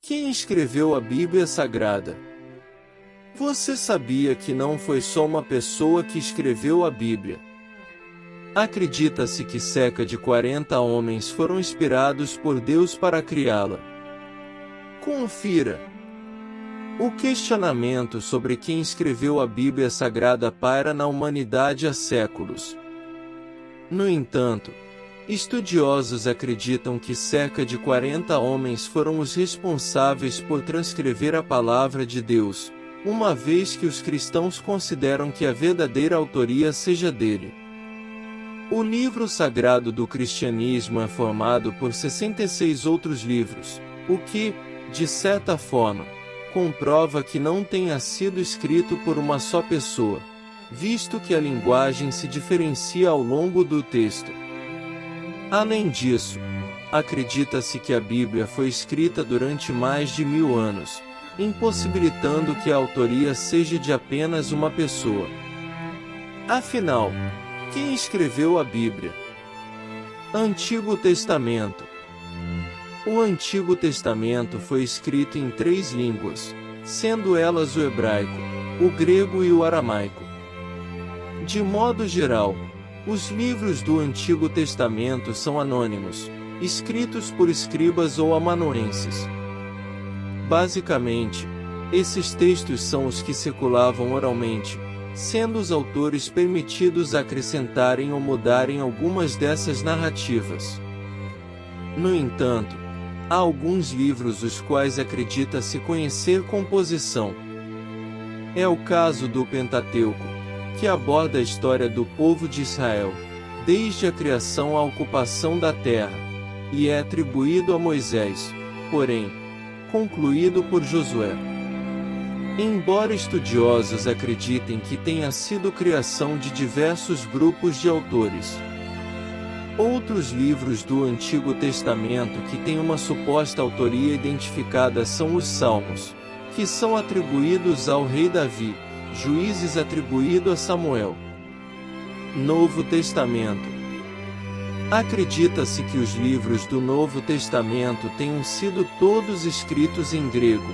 Quem escreveu a Bíblia Sagrada? Você sabia que não foi só uma pessoa que escreveu a Bíblia? Acredita-se que cerca de 40 homens foram inspirados por Deus para criá-la. Confira. O questionamento sobre quem escreveu a Bíblia Sagrada paira na humanidade há séculos. No entanto, estudiosos acreditam que cerca de 40 homens foram os responsáveis por transcrever a palavra de Deus, uma vez que os cristãos consideram que a verdadeira autoria seja dele. O livro sagrado do cristianismo é formado por 66 outros livros, o que, de certa forma, comprova que não tenha sido escrito por uma só pessoa, visto que a linguagem se diferencia ao longo do texto. Além disso, acredita-se que a Bíblia foi escrita durante mais de 1000 anos, impossibilitando que a autoria seja de apenas uma pessoa. Afinal, quem escreveu a Bíblia? Antigo Testamento. O Antigo Testamento foi escrito em 3 línguas, sendo elas o hebraico, o grego e o aramaico. De modo geral, os livros do Antigo Testamento são anônimos, escritos por escribas ou amanuenses. Basicamente, esses textos são os que circulavam oralmente, sendo os autores permitidos acrescentarem ou mudarem algumas dessas narrativas. No entanto, há alguns livros os quais acredita-se conhecer composição. É o caso do Pentateuco, que aborda a história do povo de Israel, desde a criação à ocupação da terra, e é atribuído a Moisés, porém, concluído por Josué. Embora estudiosos acreditem que tenha sido criação de diversos grupos de autores, outros livros do Antigo Testamento que têm uma suposta autoria identificada são os Salmos, que são atribuídos ao rei Davi, Juízes atribuído a Samuel. Novo Testamento. Acredita-se que os livros do Novo Testamento tenham sido todos escritos em grego,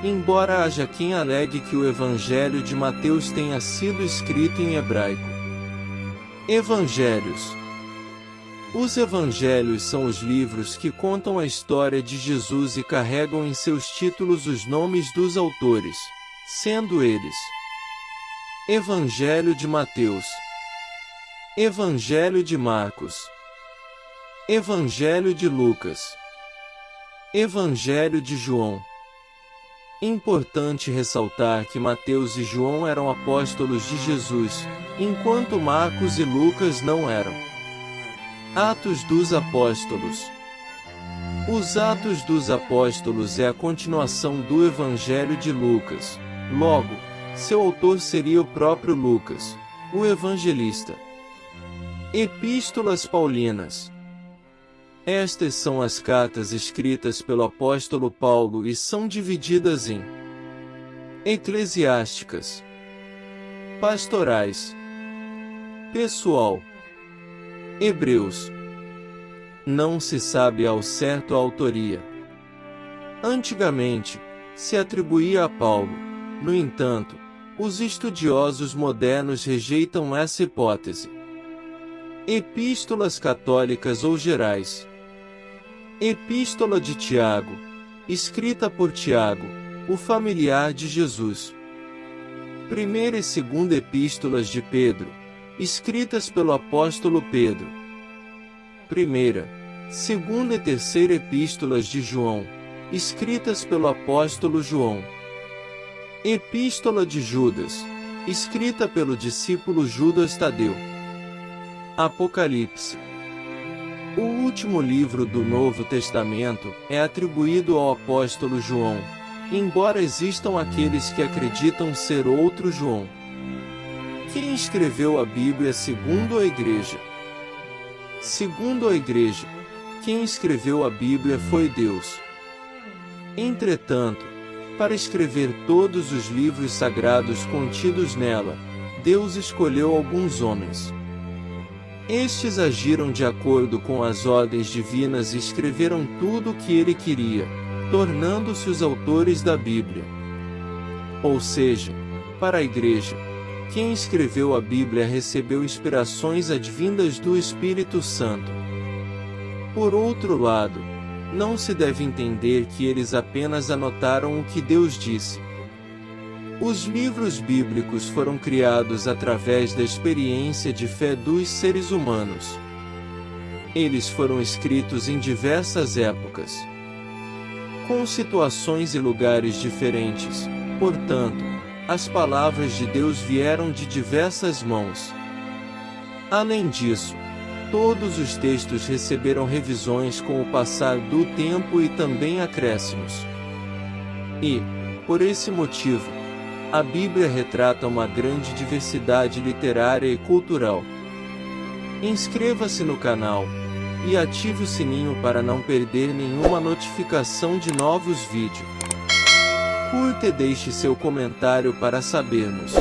embora haja quem alegue que o Evangelho de Mateus tenha sido escrito em hebraico. Evangelhos. Os evangelhos são os livros que contam a história de Jesus e carregam em seus títulos os nomes dos autores, sendo eles: Evangelho de Mateus, Evangelho de Marcos, Evangelho de Lucas, Evangelho de João. Importante ressaltar que Mateus e João eram apóstolos de Jesus, enquanto Marcos e Lucas não eram. Atos dos Apóstolos. Os Atos dos Apóstolos é a continuação do Evangelho de Lucas. Logo, seu autor seria o próprio Lucas, o evangelista. Epístolas Paulinas. Estas são as cartas escritas pelo apóstolo Paulo e são divididas em eclesiásticas, pastorais, pessoal. Hebreus. Não se sabe ao certo a autoria. Antigamente, se atribuía a Paulo. No entanto, os estudiosos modernos rejeitam essa hipótese. Epístolas católicas ou gerais. Epístola de Tiago, escrita por Tiago, o familiar de Jesus. Primeira e segunda epístolas de Pedro, escritas pelo apóstolo Pedro. Primeira, segunda e terceira epístolas de João, escritas pelo apóstolo João. Epístola de Judas, escrita pelo discípulo Judas Tadeu. Apocalipse. O último livro do Novo Testamento é atribuído ao apóstolo João, embora existam aqueles que acreditam ser outro João. Quem escreveu a Bíblia segundo a Igreja? Segundo a Igreja, quem escreveu a Bíblia foi Deus. Entretanto, para escrever todos os livros sagrados contidos nela, Deus escolheu alguns homens. Estes agiram de acordo com as ordens divinas e escreveram tudo o que ele queria, tornando-se os autores da Bíblia. Ou seja, para a Igreja, quem escreveu a Bíblia recebeu inspirações advindas do Espírito Santo. Por outro lado, não se deve entender que eles apenas anotaram o que Deus disse. Os livros bíblicos foram criados através da experiência de fé dos seres humanos. Eles foram escritos em diversas épocas, com situações e lugares diferentes. Portanto, as palavras de Deus vieram de diversas mãos. Além disso, todos os textos receberam revisões com o passar do tempo e também acréscimos. E, por esse motivo, a Bíblia retrata uma grande diversidade literária e cultural. Inscreva-se no canal e ative o sininho para não perder nenhuma notificação de novos vídeos. Curta e deixe seu comentário para sabermos